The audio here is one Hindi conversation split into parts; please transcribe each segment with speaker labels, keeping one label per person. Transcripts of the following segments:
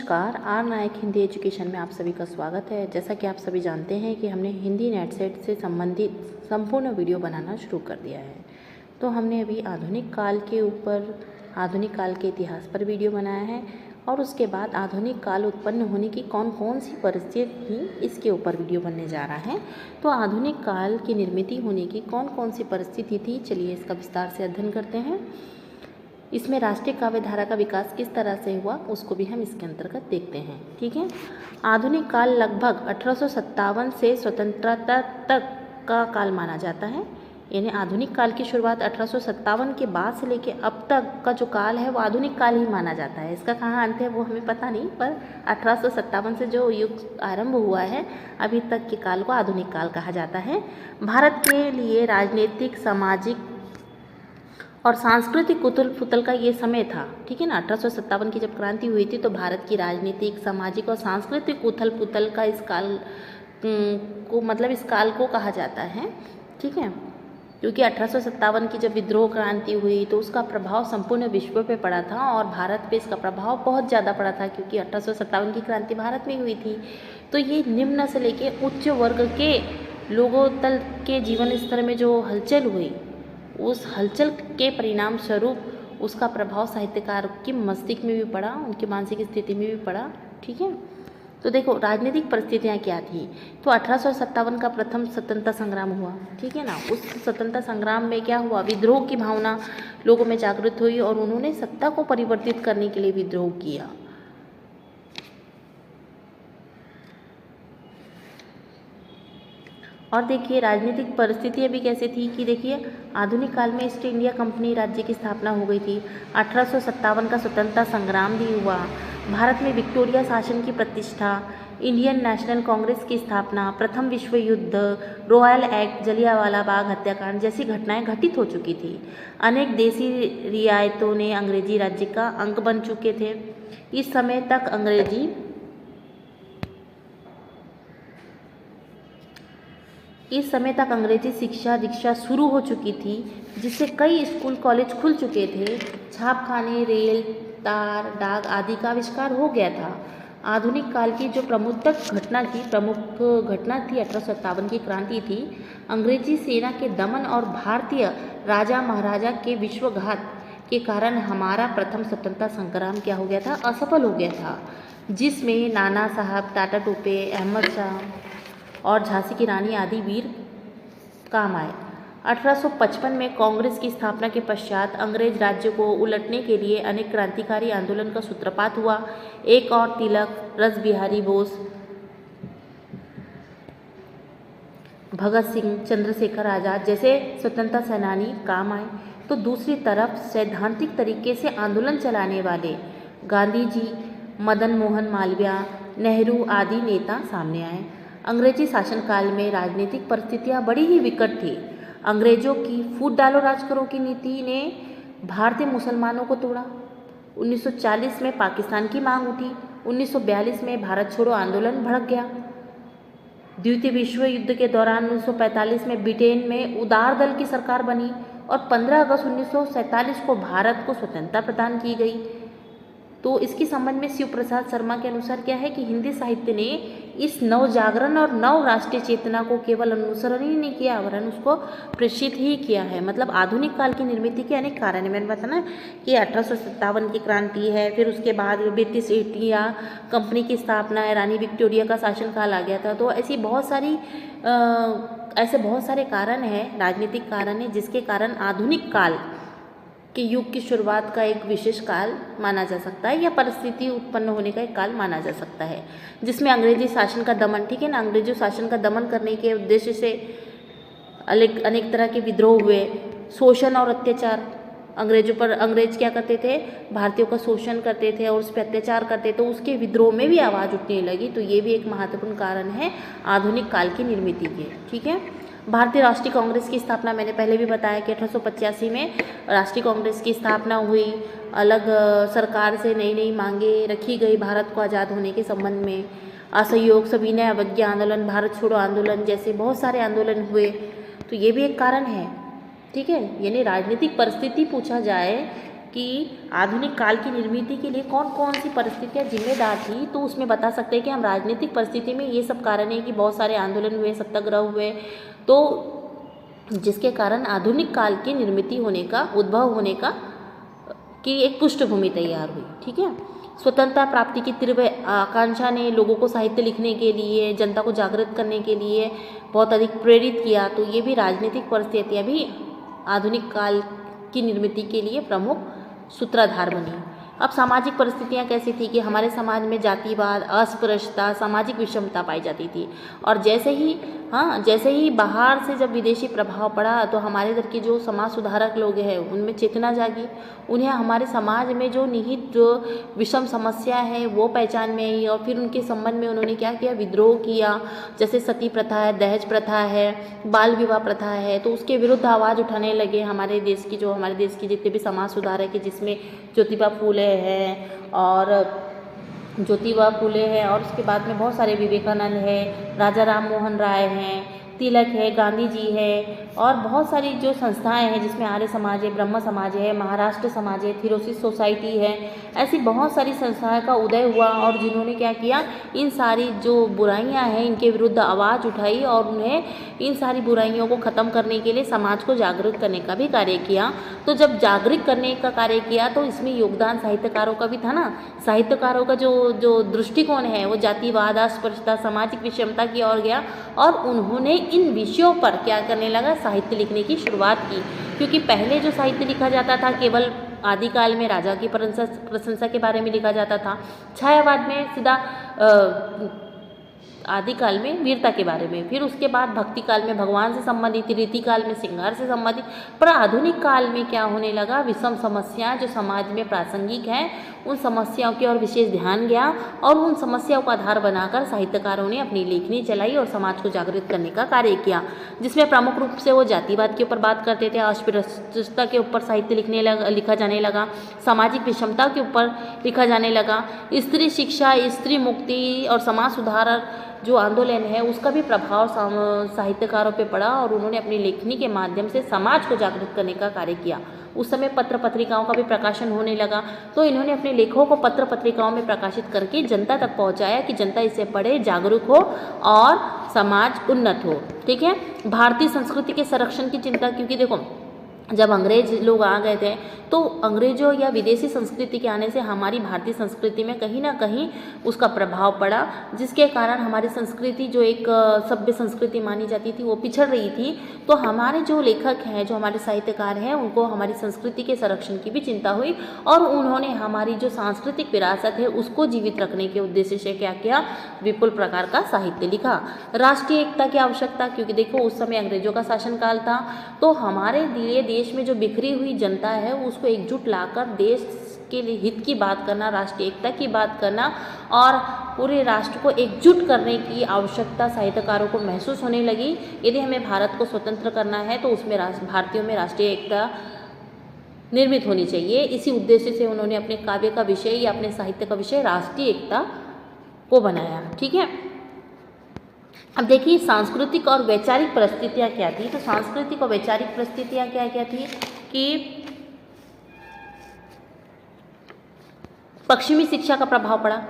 Speaker 1: नमस्कार, आर नायक हिंदी एजुकेशन में आप सभी का स्वागत है। जैसा कि आप सभी जानते हैं कि हमने हिंदी नेट सेट से संबंधित संपूर्ण वीडियो बनाना शुरू कर दिया है। तो हमने अभी आधुनिक काल के ऊपर, आधुनिक काल के इतिहास पर वीडियो बनाया है और उसके बाद आधुनिक काल उत्पन्न होने की कौन कौन सी परिस्थिति थी, इसके ऊपर वीडियो बनने जा रहा है। तो आधुनिक काल की निर्मित होने की कौन कौन सी परिस्थिति थी, चलिए इसका विस्तार से अध्ययन करते हैं। इसमें राष्ट्रीय काव्य धारा का विकास किस तरह से हुआ, उसको भी हम इसके अंतर्गत देखते हैं। ठीक है। आधुनिक काल लगभग 1857 से स्वतंत्रता तक का काल माना जाता है। यानी आधुनिक काल की शुरुआत 1857 के बाद से लेके अब तक का जो काल है वो आधुनिक काल ही माना जाता है। इसका कहाँ अंत है वो हमें पता नहीं, पर 1857 से जो युग आरंभ हुआ है अभी तक के काल को आधुनिक काल कहा जाता है। भारत के लिए राजनीतिक, सामाजिक और सांस्कृतिक उथल पुथल का ये समय था। ठीक है ना। 1857 की जब क्रांति हुई थी तो भारत की राजनीतिक, सामाजिक और सांस्कृतिक उथल पुथल का इस काल को इस काल को कहा जाता है। ठीक है। क्योंकि 1857 की जब विद्रोह क्रांति हुई तो उसका प्रभाव संपूर्ण विश्व पे पड़ा था और भारत पे इसका प्रभाव बहुत ज़्यादा पड़ा था, क्योंकि 1857 की क्रांति भारत में हुई थी। तो ये निम्न से लेके उच्च वर्ग के लोगों तक के जीवन स्तर में जो हलचल हुई, उस हलचल के परिणाम स्वरूप उसका प्रभाव साहित्यकार की मस्तिष्क में भी पड़ा, उनकी मानसिक स्थिति में भी पड़ा। ठीक है। तो देखो राजनीतिक परिस्थितियाँ क्या थी। तो 1857 का प्रथम स्वतंत्रता संग्राम हुआ। ठीक है ना। उस स्वतंत्रता संग्राम में क्या हुआ, विद्रोह की भावना लोगों में जागृत हुई और उन्होंने सत्ता को परिवर्तित करने के लिए विद्रोह किया। और देखिए राजनीतिक परिस्थितियाँ भी कैसे थी कि देखिए आधुनिक काल में ईस्ट इंडिया कंपनी राज्य की स्थापना हो गई थी। 1857 का स्वतंत्रता संग्राम भी हुआ। भारत में विक्टोरिया शासन की प्रतिष्ठा, इंडियन नेशनल कांग्रेस की स्थापना, प्रथम विश्व युद्ध, रॉयल एक्ट, जलियांवाला बाग हत्याकांड जैसी घटनाएं घटित हो चुकी थी। अनेक देसी रियायतों ने अंग्रेजी राज्य का अंग बन चुके थे। इस समय तक अंग्रेजी शिक्षा दीक्षा शुरू हो चुकी थी, जिससे कई स्कूल कॉलेज खुल चुके थे। छापखाने, रेल, तार, डाक आदि का आविष्कार हो गया था। आधुनिक काल की जो प्रमुख घटना थी 1857 की क्रांति थी। अंग्रेजी सेना के दमन और भारतीय राजा महाराजा के विश्वासघात के कारण हमारा प्रथम स्वतंत्रता संग्राम क्या हो गया था, असफल हो गया था, जिसमें नाना साहब, टाटा टोपे, अहमद शाह और झांसी की रानी आदि वीर काम आए। 1855 में कांग्रेस की स्थापना के पश्चात अंग्रेज राज्य को उलटने के लिए अनेक क्रांतिकारी आंदोलन का सूत्रपात हुआ। एक और तिलक, रासबिहारी बोस, भगत सिंह, चंद्रशेखर आजाद जैसे स्वतंत्रता सेनानी काम आए। तो दूसरी तरफ सैद्धांतिक तरीके से आंदोलन चलाने वाले गांधी जी, मदन मोहन मालवीय, नेहरू आदि नेता सामने आए। अंग्रेजी शासनकाल में राजनीतिक परिस्थितियां बड़ी ही विकट थी। अंग्रेजों की फूट डालो राज करो की नीति ने भारतीय मुसलमानों को तोड़ा। 1940 में पाकिस्तान की मांग उठी। 1942 में भारत छोड़ो आंदोलन भड़क गया। द्वितीय विश्व युद्ध के दौरान 1945 में ब्रिटेन में उदार दल की सरकार बनी और 15 अगस्त 1947 को भारत को स्वतंत्रता प्रदान की गई। तो इसके संबंध में शिव प्रसाद शर्मा के अनुसार क्या है कि हिंदी साहित्य ने इस नव जागरण और नव राष्ट्रीय चेतना को केवल अनुसरण ही नहीं किया, वरन उसको प्रेषित ही किया है। मतलब आधुनिक काल की निर्मित के अनेक कारण है। मैंने बताया कि 1857 की क्रांति है, फिर उसके बाद ब्रिटिश ईस्ट इंडिया कंपनी की स्थापना है, रानी विक्टोरिया का शासनकाल आ गया था। तो ऐसे बहुत सारे कारण हैं, राजनीतिक कारण है, जिसके कारण आधुनिक काल के युग की शुरुआत का एक विशेष काल माना जा सकता है, या परिस्थिति उत्पन्न होने का एक काल माना जा सकता है, जिसमें अंग्रेजी शासन का दमन, ठीक है ना, अंग्रेजी शासन का दमन करने के उद्देश्य से अनेक तरह के विद्रोह हुए, शोषण और अत्याचार अंग्रेजों पर। अंग्रेज क्या करते थे, भारतीयों का शोषण करते थे और उस पर अत्याचार करते, तो उसके विद्रोह में भी आवाज़ उठने लगी। तो ये भी एक महत्वपूर्ण कारण है आधुनिक काल की निर्मित के। ठीक है। भारतीय राष्ट्रीय कांग्रेस की स्थापना मैंने पहले भी बताया कि 1885 में राष्ट्रीय कांग्रेस की स्थापना हुई। अलग सरकार से नई नई मांगे रखी गई भारत को आज़ाद होने के संबंध में। असहयोग, सविनय अवज्ञा आंदोलन, भारत छोड़ो आंदोलन जैसे बहुत सारे आंदोलन हुए। तो ये भी एक कारण है। ठीक है। यानी राजनीतिक परिस्थिति पूछा जाए कि आधुनिक काल की निर्मिति के लिए कौन कौन सी परिस्थितियाँ जिम्मेदार थी, तो उसमें बता सकते हैं कि हम राजनीतिक परिस्थिति में ये सब कारण है कि बहुत सारे आंदोलन हुए, सत्याग्रह हुए, तो जिसके कारण आधुनिक काल की निर्मिति होने का, उद्भव होने का की एक पृष्ठभूमि तैयार हुई। ठीक है, स्वतंत्रता प्राप्ति की तीव्र आकांक्षा ने लोगों को साहित्य लिखने के लिए, जनता को जागृत करने के लिए बहुत अधिक प्रेरित किया। तो ये भी राजनीतिक परिस्थितियाँ भी आधुनिक काल की निर्मिति के लिए प्रमुख सूत्रधार बनी। अब सामाजिक परिस्थितियाँ कैसी थी कि हमारे समाज में जातिवाद, अस्पृश्यता, सामाजिक विषमता पाई जाती थी। और जैसे ही बाहर से जब विदेशी प्रभाव पड़ा तो हमारे इधर के जो समाज सुधारक लोग हैं उनमें चेतना जागी, उन्हें हमारे समाज में जो निहित जो विषम समस्या है वो पहचान में आई। और फिर उनके संबंध में उन्होंने क्या किया, विद्रोह किया। जैसे सती प्रथा है, दहेज प्रथा है, बाल विवाह प्रथा है, तो उसके विरुद्ध आवाज़ उठाने लगे हमारे देश की जितने भी समाज सुधारक है, जिसमें ज्योतिबा फूले हैं और उसके बाद में बहुत सारे विवेकानंद है, राजा राम मोहन राय हैं, तिलक है, गांधी जी है, और बहुत सारी जो संस्थाएं हैं जिसमें आर्य समाज है, ब्रह्म समाज है, महाराष्ट्र समाज है, थिरोसिस सोसाइटी है, ऐसी बहुत सारी संस्थाएं का उदय हुआ। और जिन्होंने क्या किया, इन सारी जो बुराइयां हैं इनके विरुद्ध आवाज़ उठाई और उन्हें इन सारी बुराइयों को ख़त्म करने के लिए समाज को जागरूक करने का भी कार्य किया। तो जब जागरूक करने का कार्य किया तो इसमें योगदान साहित्यकारों का भी था ना। साहित्यकारों का जो दृष्टिकोण है वो जातिवाद, अस्पृश्यता, सामाजिक विषमता की ओर गया और उन्होंने इन विषयों पर क्या करने लगा, साहित्य लिखने की शुरुआत की। क्योंकि पहले जो साहित्य लिखा जाता था केवल आदिकाल में राजा की प्रशंसा के बारे में लिखा जाता था, छायावाद में सीधा आदिकाल में वीरता के बारे में, फिर उसके बाद भक्ति काल में भगवान से संबंधित, रीति काल में श्रृंगार से संबंधित। पर आधुनिक काल में क्या होने लगा, विषम समस्याएं जो समाज में प्रासंगिक हैं उन समस्याओं की ओर विशेष ध्यान गया और उन समस्याओं का आधार बनाकर साहित्यकारों ने अपनी लेखनी चलाई और समाज को जागृत करने का कार्य किया। जिसमें प्रमुख रूप से वो जातिवाद के ऊपर बात करते थे, अस्पृश्यता के ऊपर साहित्य लिखा जाने लगा, सामाजिक विषमता के ऊपर लिखा जाने लगा, स्त्री शिक्षा, स्त्री मुक्ति और समाज सुधार जो आंदोलन है उसका भी प्रभाव साहित्यकारों पे पड़ा और उन्होंने अपनी लेखनी के माध्यम से समाज को जागृत करने का कार्य किया। उस समय पत्र पत्रिकाओं का भी प्रकाशन होने लगा, तो इन्होंने अपने लेखों को पत्र पत्रिकाओं में प्रकाशित करके जनता तक पहुंचाया कि जनता इसे पढ़े, जागरूक हो और समाज उन्नत हो। ठीक है, भारतीय संस्कृति के संरक्षण की चिंता, क्योंकि देखो जब अंग्रेज लोग आ गए थे तो अंग्रेजों या विदेशी संस्कृति के आने से हमारी भारतीय संस्कृति में कहीं ना कहीं उसका प्रभाव पड़ा, जिसके कारण हमारी संस्कृति जो एक सभ्य संस्कृति मानी जाती थी वो पिछड़ रही थी। तो हमारे जो लेखक हैं, जो हमारे साहित्यकार हैं, उनको हमारी संस्कृति के संरक्षण की भी चिंता हुई और उन्होंने हमारी जो सांस्कृतिक विरासत है उसको जीवित रखने के उद्देश्य से क्या किया, विपुल प्रकार का साहित्य लिखा। राष्ट्रीय एकता की आवश्यकता, क्योंकि देखो उस समय अंग्रेजों का शासनकाल था, तो हमारे लिए देश में जो बिखरी हुई जनता है उसको एकजुट लाकर देश के लिए हित की बात करना, राष्ट्रीय एकता की बात करना और पूरे राष्ट्र को एकजुट करने की आवश्यकता साहित्यकारों को महसूस होने लगी। यदि हमें भारत को स्वतंत्र करना है तो उसमें भारतीयों में राष्ट्रीय एकता निर्मित होनी चाहिए। इसी उद्देश्य से उन्होंने अपने काव्य का विषय या अपने साहित्य का विषय राष्ट्रीय एकता को बनाया। ठीक है, अब देखिए सांस्कृतिक और वैचारिक परिस्थितियाँ क्या थी। तो सांस्कृतिक और वैचारिक परिस्थितियाँ क्या क्या थी कि पश्चिमी शिक्षा का प्रभाव पड़ा।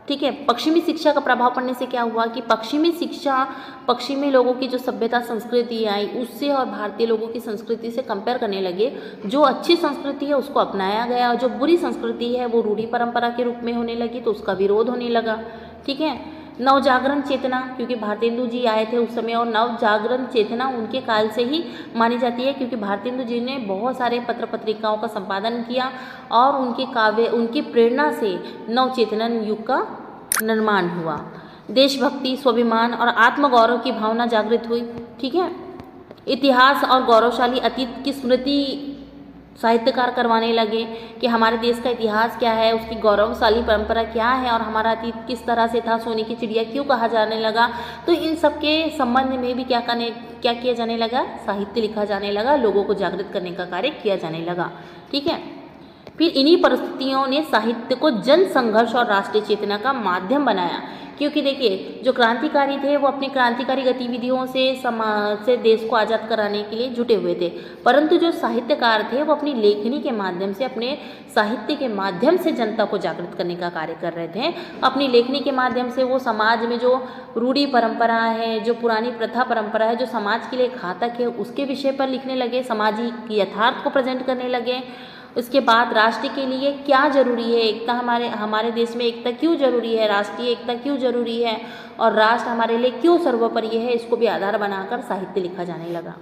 Speaker 1: ठीक है, पश्चिमी शिक्षा का प्रभाव पड़ने से क्या हुआ कि पश्चिमी लोगों की जो सभ्यता संस्कृति आई उससे और भारतीय लोगों की संस्कृति से कंपेयर करने लगे। जो अच्छी संस्कृति है उसको अपनाया गया और जो बुरी संस्कृति है वो रूढ़ी परंपरा के रूप में होने लगी, तो उसका विरोध होने लगा। ठीक है, नवजागरण चेतना, क्योंकि भारतेंदु जी आए थे उस समय और नवजागरण चेतना उनके काल से ही मानी जाती है, क्योंकि भारतेंदु जी ने बहुत सारे पत्र पत्रिकाओं का संपादन किया और उनके काव्य, उनकी प्रेरणा से नवचेतन युग का निर्माण हुआ। देशभक्ति, स्वाभिमान और आत्मगौरव की भावना जागृत हुई। ठीक है, इतिहास और गौरवशाली अतीत की स्मृति साहित्यकार करवाने लगे कि हमारे देश का इतिहास क्या है, उसकी गौरवशाली परंपरा क्या है और हमारा अतीत किस तरह से था, सोने की चिड़िया क्यों कहा जाने लगा। तो इन सब के संबंध में भी क्या किया जाने लगा, साहित्य लिखा जाने लगा, लोगों को जागृत करने का कार्य किया जाने लगा। ठीक है, फिर इन्हीं परिस्थितियों ने साहित्य को जन संघर्ष और राष्ट्रीय चेतना का माध्यम बनाया। क्योंकि देखिए जो क्रांतिकारी थे वो अपनी क्रांतिकारी गतिविधियों से समाज से देश को आज़ाद कराने के लिए जुटे हुए थे, परंतु जो साहित्यकार थे वो अपनी लेखनी के माध्यम से, अपने साहित्य के माध्यम से जनता को जागृत करने का कार्य कर रहे थे। अपनी लेखनी के माध्यम से वो समाज में जो रूढ़ी परंपरा है, जो पुरानी प्रथा परंपरा है, जो समाज के लिए घातक है, उसके विषय पर लिखने लगे, सामाजिक यथार्थ को प्रेजेंट करने लगे। उसके बाद राष्ट्र के लिए क्या जरूरी है, एकता, हमारे देश में एकता क्यों जरूरी है, राष्ट्रीय एकता क्यों जरूरी है और राष्ट्र हमारे लिए क्यों सर्वोपरि है, इसको भी आधार बनाकर साहित्य लिखा जाने लगा।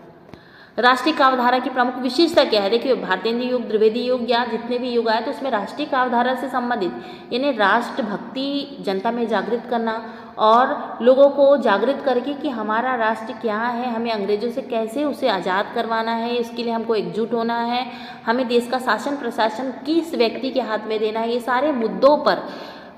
Speaker 1: राष्ट्रीय काव्यधारा की प्रमुख विशेषता क्या है? देखिए भारतेंदु युग, द्विवेदी युग या जितने भी युग आए तो उसमें राष्ट्रीय काव्यधारा से संबंधित यानी राष्ट्रभक्ति जनता में जागृत करना और लोगों को जागृत करके कि हमारा राष्ट्र क्या है, हमें अंग्रेजों से कैसे उसे आज़ाद करवाना है, इसके लिए हमको एकजुट होना है, हमें देश का शासन प्रशासन किस व्यक्ति के हाथ में देना है, ये सारे मुद्दों पर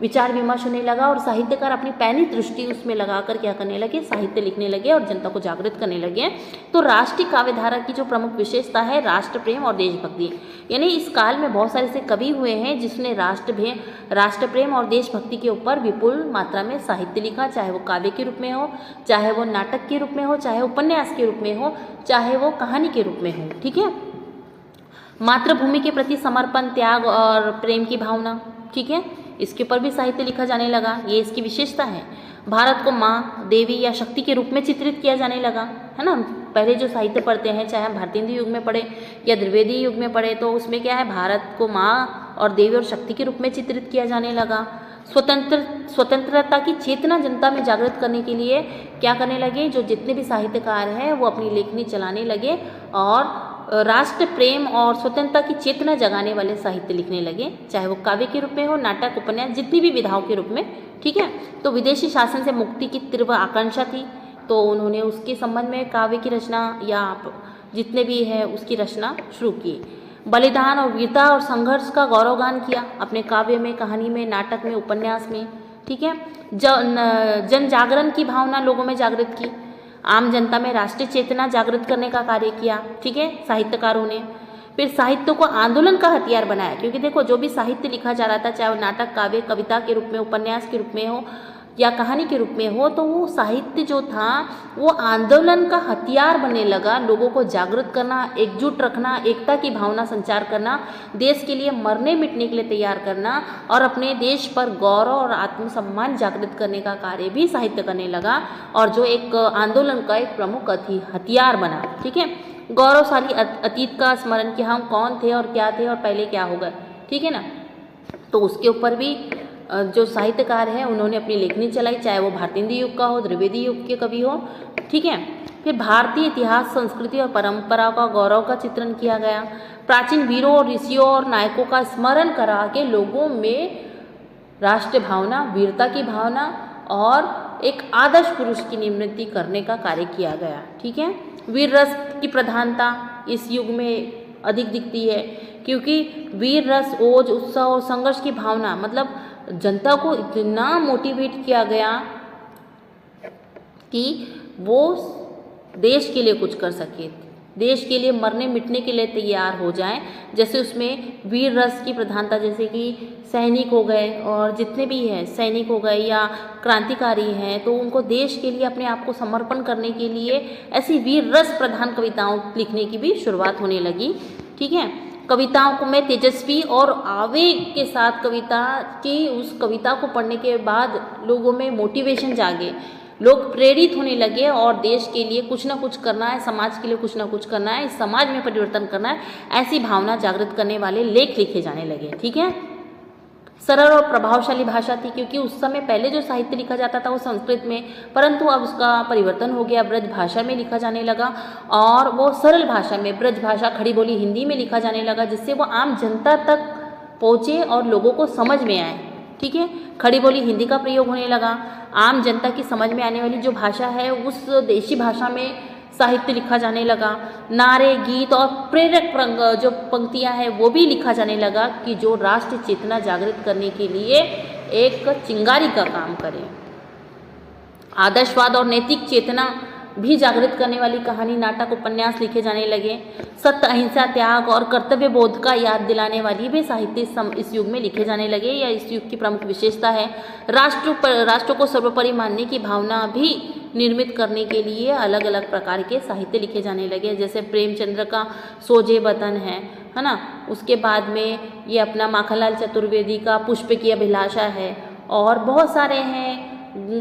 Speaker 1: विचार विमर्श होने लगा और साहित्यकार अपनी पैनी दृष्टि उसमें लगाकर क्या करने लगे, साहित्य लिखने लगे और जनता को जागृत करने लगे। तो राष्ट्रीय काव्यधारा की जो प्रमुख विशेषता है राष्ट्र प्रेम और देशभक्ति, यानी इस काल में बहुत सारे ऐसे कवि हुए हैं जिसने राष्ट्र प्रेम और देशभक्ति के ऊपर विपुल मात्रा में साहित्य लिखा, चाहे वो काव्य के रूप में हो, चाहे वो नाटक के रूप में हो, चाहे उपन्यास के रूप में हो, चाहे वो कहानी के रूप में हो। ठीक है, मातृभूमि के प्रति समर्पण, त्याग और प्रेम की भावना, ठीक है, इसके ऊपर भी साहित्य लिखा जाने लगा, ये इसकी विशेषता है। भारत को माँ, देवी या शक्ति के रूप में चित्रित किया जाने लगा, है ना। पहले जो साहित्य पढ़ते हैं, चाहे हम भारतेंदु युग में पढ़े या द्विवेदी युग में पढ़े, तो उसमें क्या है, भारत को माँ और देवी और शक्ति के रूप में चित्रित किया जाने लगा। स्वतंत्रता की चेतना जनता में जागृत करने के लिए क्या करने लगे, जो जितने भी साहित्यकार हैं वो अपनी लेखनी चलाने लगे और राष्ट्र प्रेम और स्वतंत्रता की चेतना जगाने वाले साहित्य लिखने लगे, चाहे वो काव्य के रूप में हो, नाटक, उपन्यास, जितनी भी विधाओं के रूप में। ठीक है, तो विदेशी शासन से मुक्ति की तीव्र आकांक्षा थी, तो उन्होंने उसके संबंध में काव्य की रचना या जितने भी है उसकी रचना शुरू की। बलिदान और वीरता और संघर्ष का गौरवगान किया अपने काव्य में, कहानी में, नाटक में, उपन्यास में। ठीक है, जन जागरण की भावना लोगों में जागृत की, आम जनता में राष्ट्रीय चेतना जागृत करने का कार्य किया। ठीक है, साहित्यकारों ने फिर साहित्य को आंदोलन का हथियार बनाया, क्योंकि देखो जो भी साहित्य लिखा जा रहा था, चाहे वो नाटक, काव्य, कविता के रूप में, उपन्यास के रूप में हो या कहानी के रूप में हो, तो वो साहित्य जो था वो आंदोलन का हथियार बनने लगा, लोगों को जागृत करना, एकजुट रखना, एकता की भावना संचार करना, देश के लिए मरने मिटने के लिए तैयार करना और अपने देश पर गौरव और आत्मसम्मान जागृत करने का कार्य भी साहित्य करने लगा और जो एक आंदोलन का एक प्रमुख हथियार बना। ठीक है, गौरवशाली अतीत का स्मरण कि हम कौन थे और क्या थे और पहले क्या होगा। ठीक है ना, तो उसके ऊपर भी जो साहित्यकार हैं उन्होंने अपनी लेखनी चलाई, चाहे वो भारतेंदु युग का हो, द्विवेदी युग के कवि हो। ठीक है, फिर भारतीय इतिहास, संस्कृति और परंपरा का गौरव का चित्रण किया गया, प्राचीन वीरों और ऋषियों और नायकों का स्मरण करा के लोगों में राष्ट्र भावना, वीरता की भावना और एक आदर्श पुरुष की निर्मित करने का कार्य किया गया। ठीक है, वीर रस की प्रधानता इस युग में अधिक दिखती है, क्योंकि वीर रस, ओज, उत्साह और संघर्ष की भावना, मतलब जनता को इतना मोटिवेट किया गया कि वो देश के लिए कुछ कर सके, देश के लिए मरने मिटने के लिए तैयार हो जाएं। जैसे उसमें वीर रस की प्रधानता, जैसे कि सैनिक हो गए और जितने भी हैं सैनिक हो गए या क्रांतिकारी हैं, तो उनको देश के लिए अपने आप को समर्पण करने के लिए ऐसी वीर रस प्रधान कविताओं लिखने की भी शुरुआत होने लगी। ठीक है, कविताओं को में तेजस्वी और आवेग के साथ कविता की, उस कविता को पढ़ने के बाद लोगों में मोटिवेशन जागे, लोग प्रेरित होने लगे और देश के लिए कुछ ना कुछ करना है, समाज के लिए कुछ ना कुछ करना है, समाज में परिवर्तन करना है, ऐसी भावना जागृत करने वाले लेख लिखे जाने लगे। ठीक है, सरल और प्रभावशाली भाषा थी, क्योंकि उस समय पहले जो साहित्य लिखा जाता था वो संस्कृत में, परंतु अब उसका परिवर्तन हो गया, ब्रज भाषा में लिखा जाने लगा और वो सरल भाषा में, ब्रज भाषा, खड़ी बोली हिंदी में लिखा जाने लगा, जिससे वो आम जनता तक पहुँचे और लोगों को समझ में आए। ठीक है, खड़ी बोली हिंदी का प्रयोग होने लगा, आम जनता की समझ में आने वाली जो भाषा है उस देशी भाषा में साहित्य लिखा जाने लगा, नारे, गीत और प्रेरक जो पंक्तियां हैं वो भी लिखा जाने लगा कि जो राष्ट्र चेतना जागृत करने के लिए एक चिंगारी का काम करे। आदर्शवाद और नैतिक चेतना भी जागृत करने वाली कहानी, नाटक, उपन्यास लिखे जाने लगे। सत्य, अहिंसा, त्याग और कर्तव्य बोध का याद दिलाने वाली भी साहित्य इस युग में लिखे जाने लगे। यह इस युग की प्रमुख विशेषता है। राष्ट्र को सर्वोपरि मानने की भावना भी निर्मित करने के लिए अलग अलग प्रकार के साहित्य लिखे जाने लगे। जैसे प्रेमचंद्र का सोजे वतन है ना। उसके बाद में ये अपना माखनलाल चतुर्वेदी का पुष्प की अभिलाषा है, और बहुत सारे हैं।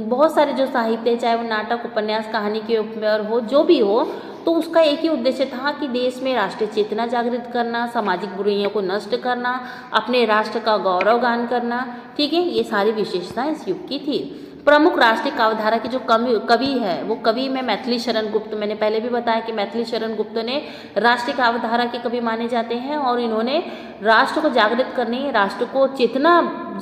Speaker 1: बहुत सारे जो साहित्य है, चाहे वो नाटक, उपन्यास, कहानी के ऊपर हो, जो भी हो, तो उसका एक ही उद्देश्य था कि देश में राष्ट्रीय चेतना जागृत करना, सामाजिक बुराइयों को नष्ट करना, अपने राष्ट्र का गौरवगान करना। ठीक है, ये सारी विशेषताएं इस युग की थी। प्रमुख राष्ट्रीय काव्यधारा के जो कवि है वो कवि में मैथिली शरण गुप्त, मैंने पहले भी बताया कि मैथिली शरण गुप्त ने राष्ट्रीय काव्यधारा के कवि माने जाते हैं, और इन्होंने राष्ट्र को जागृत करने, राष्ट्र को चेतना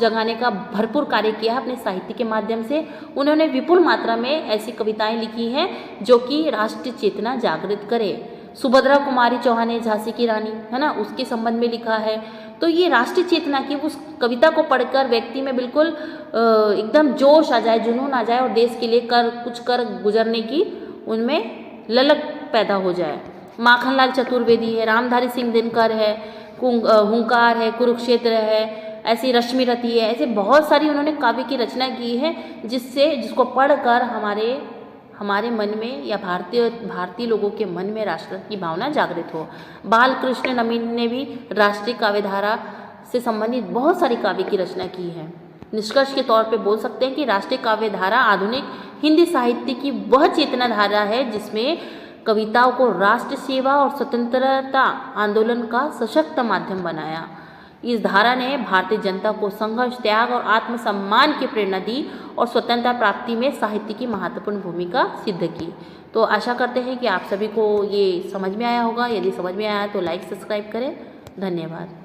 Speaker 1: जगाने का भरपूर कार्य किया अपने साहित्य के माध्यम से। उन्होंने विपुल मात्रा में ऐसी कविताएं लिखी हैं जो कि राष्ट्रीय चेतना जागृत करे। सुभद्रा कुमारी चौहान ने झांसी की रानी है ना, उसके संबंध में लिखा है। तो ये राष्ट्रीय चेतना की उस कविता को पढ़कर व्यक्ति में बिल्कुल एकदम जोश आ जाए, जुनून आ जाए, और देश के लिए कुछ कर गुजरने की उनमें ललक पैदा हो जाए। माखनलाल चतुर्वेदी है, रामधारी सिंह दिनकर है, हुंकार है, कुरुक्षेत्र है, ऐसी रश्मिरथी है, ऐसे बहुत सारी उन्होंने काव्य की रचना की है जिसको पढ़कर हमारे मन में या भारतीय लोगों के मन में राष्ट्र की भावना जागृत हो। बालकृष्ण नमीन ने भी राष्ट्रीय काव्यधारा से संबंधित बहुत सारी काव्य की रचना की है। निष्कर्ष के तौर पे बोल सकते हैं कि राष्ट्रीय काव्यधारा आधुनिक हिंदी साहित्य की वह चेतना धारा है जिसमें कविताओं को राष्ट्र सेवा और स्वतंत्रता आंदोलन का सशक्त माध्यम बनाया। इस धारा ने भारतीय जनता को संघर्ष, त्याग और आत्मसम्मान की प्रेरणा दी और स्वतंत्रता प्राप्ति में साहित्य की महत्वपूर्ण भूमिका सिद्ध की। तो आशा करते हैं कि आप सभी को ये समझ में आया होगा। यदि समझ में आया तो लाइक, सब्सक्राइब करें। धन्यवाद।